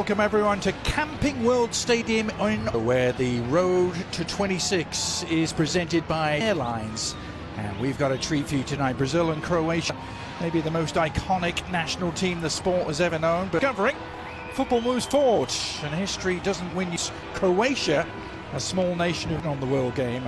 Welcome everyone to Camping World Stadium, where the road to 26 is presented by Airlines. And we've got a treat for you tonight. Brazil and Croatia, maybe the most iconic national team the sport has ever known. But covering, football moves forward and history doesn't win. Croatia, a small nation on the world game.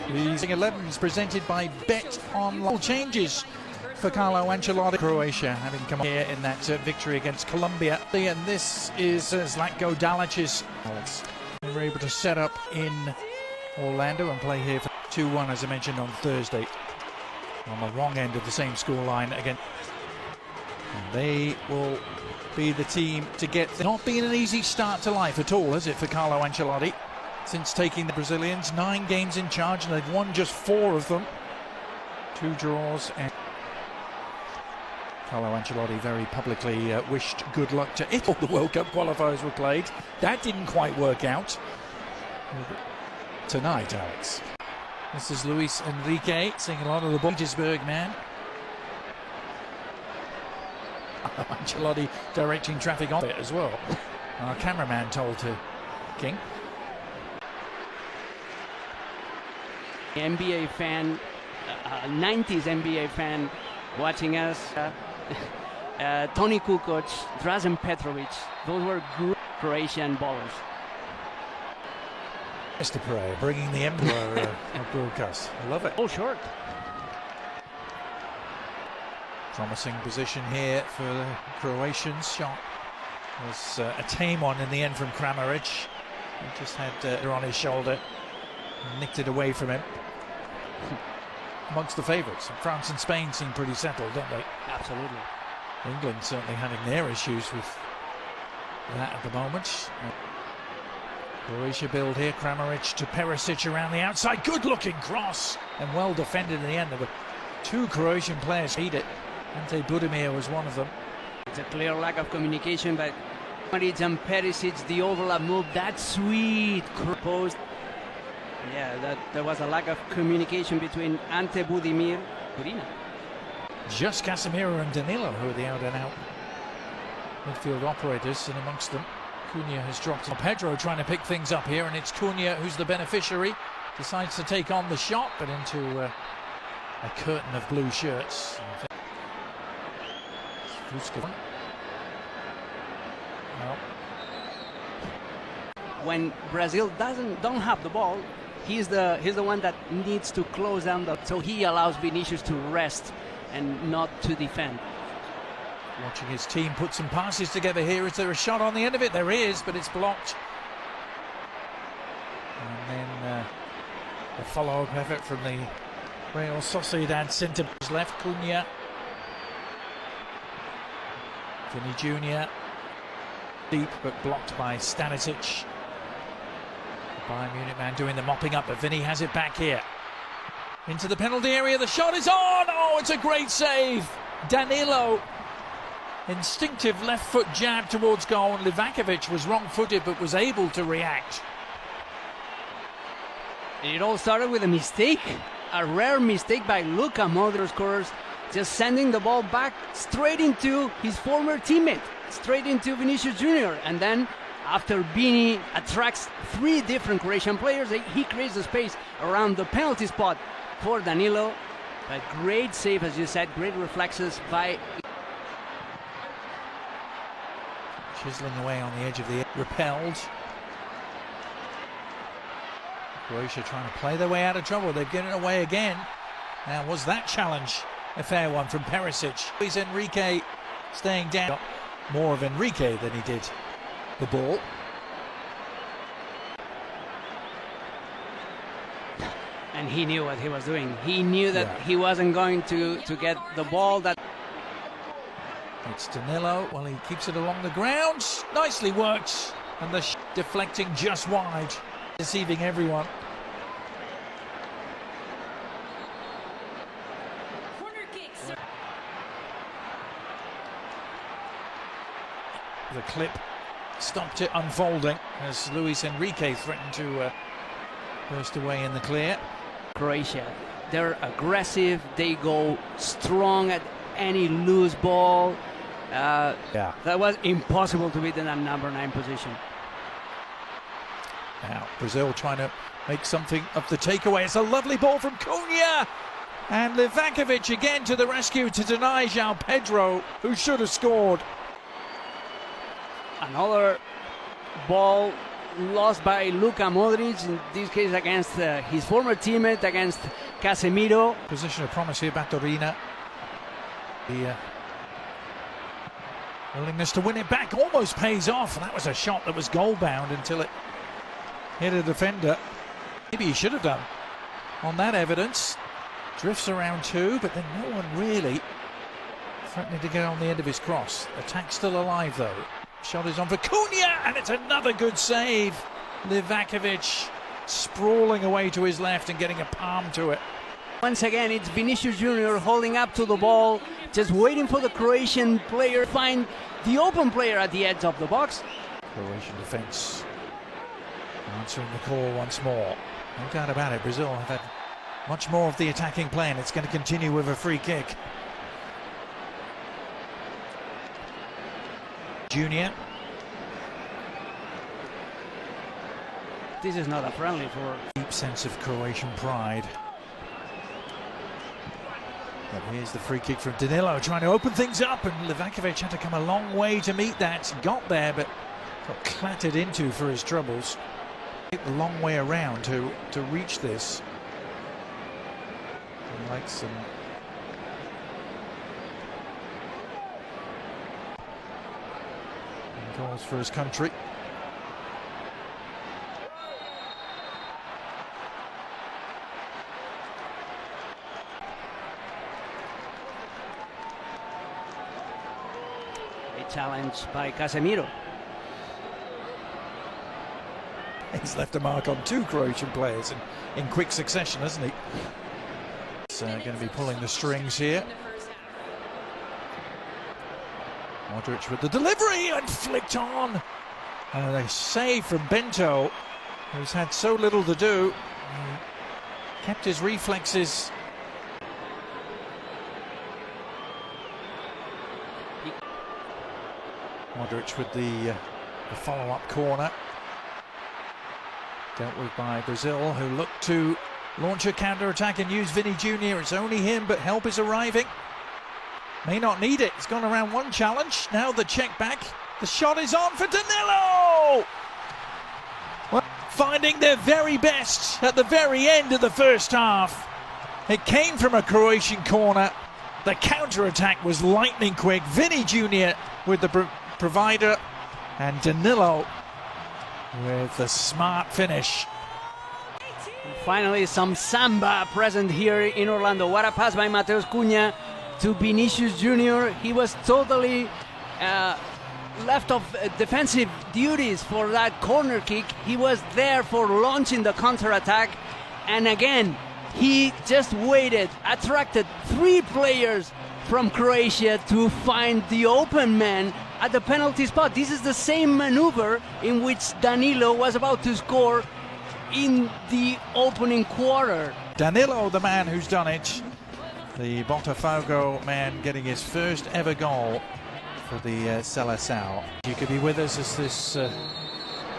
The 11s presented by Bet Online. Changes for Carlo Ancelotti. Croatia having come here in that victory against Colombia. And this is Zlatko Dalic's. They were able to set up in Orlando and play here for 2-1, as I mentioned, on Thursday. On the wrong end of the same scoreline again. And they will be the team to get. Not been an easy start to life at all, has it, for Carlo Ancelotti? Since taking the Brazilians, 9 games in charge, and they've won just 4 of them. 2 draws. And Carlo Ancelotti very publicly wished good luck to it. All the World Cup qualifiers were played. That didn't quite work out. Tonight, Alex. This is Luis Enrique seeing a lot of the Petersburg man. Ancelotti directing traffic on it as well. Our cameraman told to King. NBA fan, 90s NBA fan watching us. Toni Kukoc, Drazen Petrovic, those were good Croatian ballers. Mr. Pereira bringing the emperor of broadcast. I love it. Oh, short. Promising position here for the Croatians. Shot was a tame one in the end from Kramaric. He just had her on his shoulder, nicked it away from him. Amongst the favourites, France and Spain seem pretty settled, don't they? Absolutely. England certainly having their issues with that at the moment. Croatia build here, Kramaric to Perisic around the outside. Good looking cross and well defended in the end. There were 2 Croatian players beat it. Ante Budimir was one of them. It's a clear lack of communication, but Kramaric and Perisic, the overlap move, that sweet post. Yeah, there was a lack of communication between Ante Budimir and Burina. Just Casemiro and Danilo who are the out-and-out midfield operators, and amongst them Cunha has dropped. Pedro trying to pick things up here, and it's Cunha who's the beneficiary. Decides to take on the shot, but into a curtain of blue shirts. Well. When Brazil don't have the ball, he's the one that needs to close down so he allows Vinicius to rest and not to defend. Watching his team put some passes together here. Is there a shot on the end of it? There is, but it's blocked. And then a follow-up effort from the Real Sociedad centre left. Cunha, Vinny Jr. deep, but blocked by Stanisic. Bayern Munich man doing the mopping up, but Vinny has it back here. Into the penalty area, the shot is on! Oh, it's a great save! Danilo, instinctive left foot jab towards goal, and Livakovic was wrong-footed but was able to react. It all started with a mistake, a rare mistake by Luka Modric, scorers, just sending the ball back straight into his former teammate, straight into Vinicius Jr., and then after Vini attracts 3 different Croatian players, he creates the space around the penalty spot for Danilo. But great save, as you said, great reflexes by... Chiseling away on the edge of the... repelled. Croatia trying to play their way out of trouble. They've given it away again. Now, was that challenge a fair one from Perisic? Luis Enrique staying down. More of Enrique than he did the ball. And he knew what he was doing. He knew that he wasn't going to get the ball. That it's Danilo. Well, he keeps it along the ground. Nicely worked. And the deflecting just wide. Deceiving everyone. The clip stopped it unfolding as Luis Enrique threatened to burst away in the clear. Croatia, they're aggressive, they go strong at any loose ball. That was impossible to beat in that number 9 position. Now Brazil trying to make something of the takeaway. It's a lovely ball from Cunha. And Livakovic again to the rescue to deny João Pedro, who should have scored. Another ball lost by Luka Modric, in this case against his former teammate, against Casemiro. Position of promise here, Baturina. The willingness to win it back almost pays off. That was a shot that was goal-bound until it hit a defender. Maybe he should have done. On that evidence, drifts around too, but then no one really threatening to get on the end of his cross. Attack still alive though. Shot is on for Cunha, and it's another good save. Livakovic sprawling away to his left and getting a palm to it. Once again, it's Vinicius Junior holding up to the ball, just waiting for the Croatian player to find the open player at the edge of the box. Croatian defence answering the call once more. No doubt about it, Brazil have had much more of the attacking play, and it's going to continue with a free kick. Junior. This is not a friendly for... Deep sense of Croatian pride. But here's the free kick from Danilo, trying to open things up, and Livakovic had to come a long way to meet that. Got there, but got clattered into for his troubles. A long way around to reach this. He likes some... goals for his country. A challenge by Casemiro. He's left a mark on 2 Croatian players in quick succession, hasn't he? He's going to be pulling the strings here. Modric with the delivery and flicked on. And a save from Bento, who's had so little to do. He kept his reflexes. Modric with the follow-up corner. Dealt with by Brazil, who look to launch a counter-attack and use Vinny Jr. It's only him, but help is arriving. May not need it. It's gone around one challenge. Now the check back. The shot is on for Danilo! Well, finding their very best at the very end of the first half. It came from a Croatian corner. The counter-attack was lightning quick. Vinny Jr. with the provider, and Danilo with the smart finish. Finally, some samba present here in Orlando. What a pass by Mateus Cunha to Vinicius Junior. He was totally left of defensive duties for that corner kick. He was there for launching the counter-attack, and again he just waited, attracted 3 players from Croatia to find the open man at the penalty spot. This is the same maneuver in which Danilo was about to score in the opening quarter. Danilo, the man who's done it. The Botafogo man getting his first ever goal for the Seleção. You could be with us as this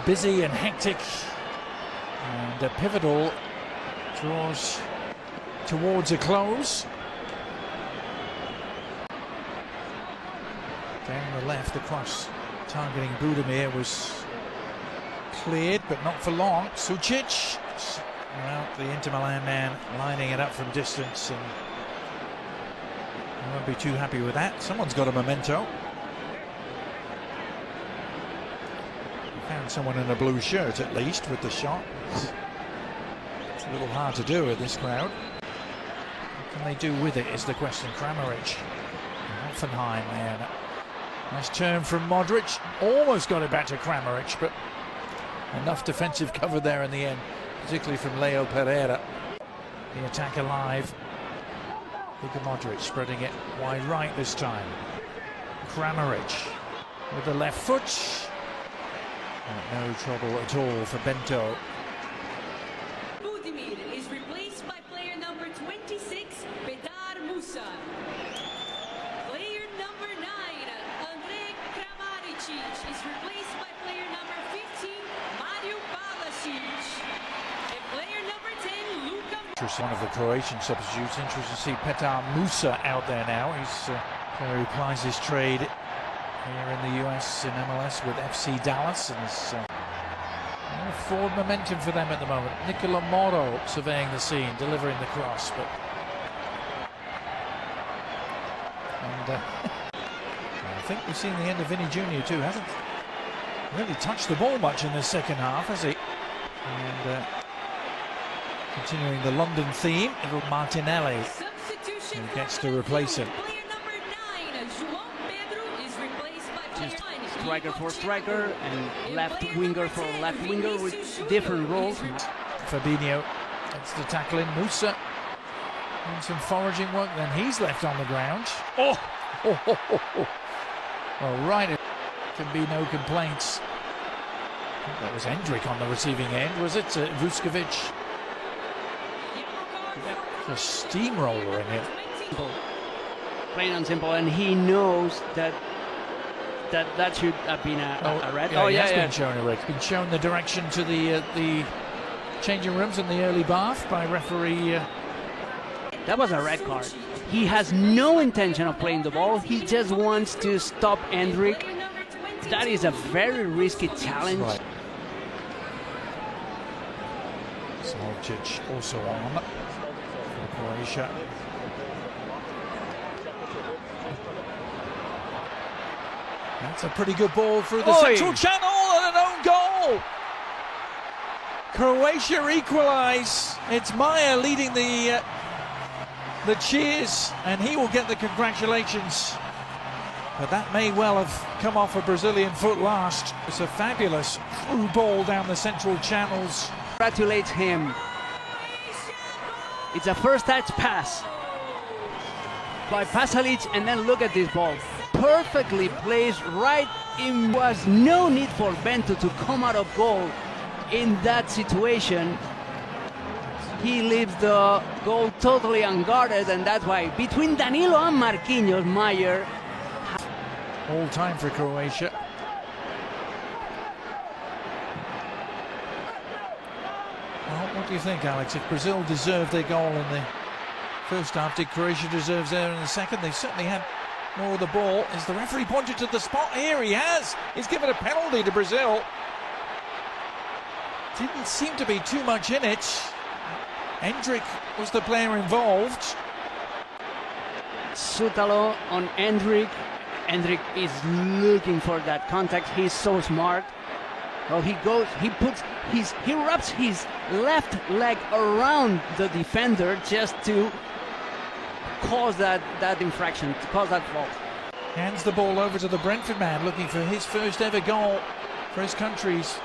busy and hectic and pivotal draws towards a close. Down the left, across, targeting Budimir was cleared, but not for long. Sucic, well, the Inter Milan man lining it up from distance, and I won't be too happy with that. Someone's got a memento. Found someone in a blue shirt at least with the shot. It's a little hard to do with this crowd. What can they do with it is the question. Kramaric, Hoffenheim, man. Nice turn from Modric. Almost got it back to Kramaric, but enough defensive cover there in the end, particularly from Leo Pereira. The attack alive. Luka Modric spreading it wide right this time. Kramaric with the left foot. No trouble at all for Bento. Budimir is replaced by player number 26, Bedar Musa. Player number 9, replaced by player number 15, Mario Balasic. And player number 10, Luka. One of the Croatian substitutes. Interesting to see Petar Musa out there now. He's player who plies his trade here in the US in MLS with FC Dallas, and there's forward momentum for them at the moment. Nicola Moro surveying the scene, delivering the cross, but I think we've seen the end of Vinny Jr. too. Hasn't really touched the ball much in the second half, has he? And continuing the London theme, little Martinelli who gets to replace him. Just striker for striker and left winger for left winger with different roles. Fabinho gets the tackle in. Musa doing some foraging work, then he's left on the ground. Oh! Well, right, it can be no complaints. I think that was Hendrik on the receiving end, was it? Vuskovic. A steamroller in him. Plain and simple, and he knows that should have been a red. Yeah, he has been shown a red. Been shown the direction to the changing rooms and the early bath by referee. That was a red card. He has no intention of playing the ball. He just wants to stop Hendrik. That is a very risky challenge. Right. Smolcic also on for Croatia. That's a pretty good ball through the central channel and an own goal. Croatia equalise. It's Maya leading the cheers, and he will get the congratulations. But that may well have come off a Brazilian foot last. It's a fabulous through ball down the central channels. Congratulates him. It's a first touch pass by Pasalic, and then look at this ball. Perfectly placed right in. Was no need for Bento to come out of goal in that situation. He leaves the goal totally unguarded, and that's why between Danilo and Marquinhos, Maier. All time for Croatia. Well, what do you think, Alex? If Brazil deserved their goal in the first half, did Croatia deserve theirs in the second? They certainly had more of the ball. Is the referee pointed to the spot here? He has. He's given a penalty to Brazil. Didn't seem to be too much in it. Hendrik was the player involved. Sutalo on Hendrik. Hendrik is looking for that contact. He's so smart. Well, he wraps his left leg around the defender just to cause that infraction, to cause that fault. Hands the ball over to the Brentford man, looking for his first ever goal for his country. He's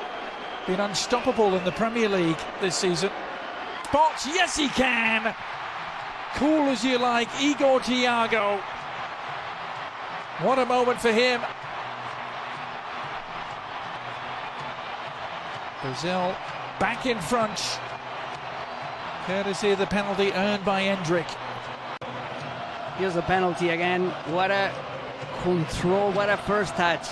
been unstoppable in the Premier League this season. Spots, yes he can! Cool as you like, Igor Thiago. What a moment for him. Brazil back in front, courtesy of the penalty earned by Hendrik. Here's the penalty again. What a control, what a first touch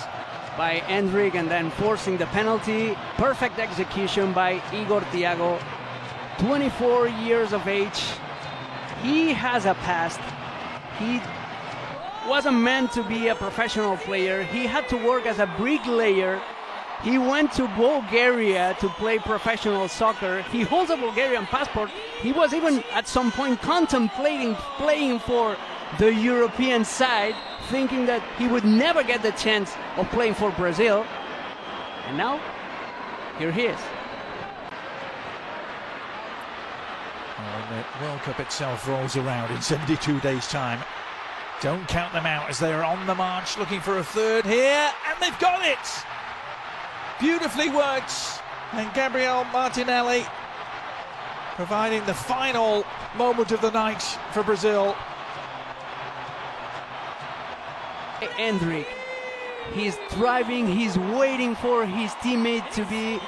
by Hendrik, and then forcing the penalty. Perfect execution by Igor Thiago. 24 years of age. He has a past. He wasn't meant to be a professional player. He had to work as a bricklayer. He went to Bulgaria to play professional soccer. He holds a Bulgarian passport. He was even at some point contemplating playing for the European side, thinking that he would never get the chance of playing for Brazil. And now, here he is. When the World Cup itself rolls around in 72 days' time, don't count them out as they're on the march looking for a third here, and they've got it! Beautifully worked, and Gabriel Martinelli providing the final moment of the night for Brazil. Hendrik, he's driving, he's waiting for his teammate to be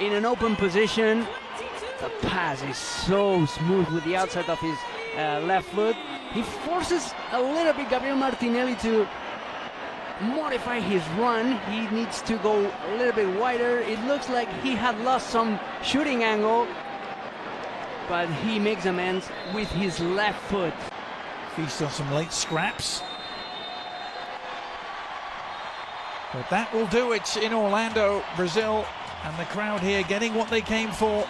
in an open position. The pass is so smooth with the outside of his left foot. He forces a little bit Gabriel Martinelli to modify his run. He needs to go a little bit wider. It looks like he had lost some shooting angle, but he makes amends with his left foot. Feast on some late scraps. But that will do it in Orlando, Brazil, and the crowd here getting what they came for.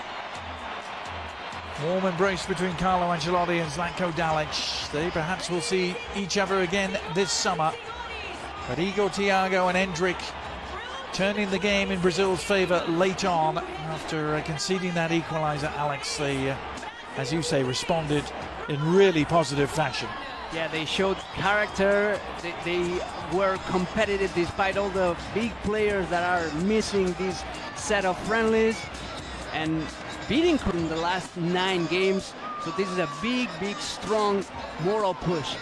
Warm embrace between Carlo Ancelotti and Zlatko Dalic. They perhaps will see each other again this summer. But Igor Thiago and Endrick turning the game in Brazil's favour late on after conceding that equaliser. Alex, they, as you say, responded in really positive fashion. Yeah, they showed character. They were competitive despite all the big players that are missing this set of friendlies and beating in the last 9 games. So this is a big, strong moral push.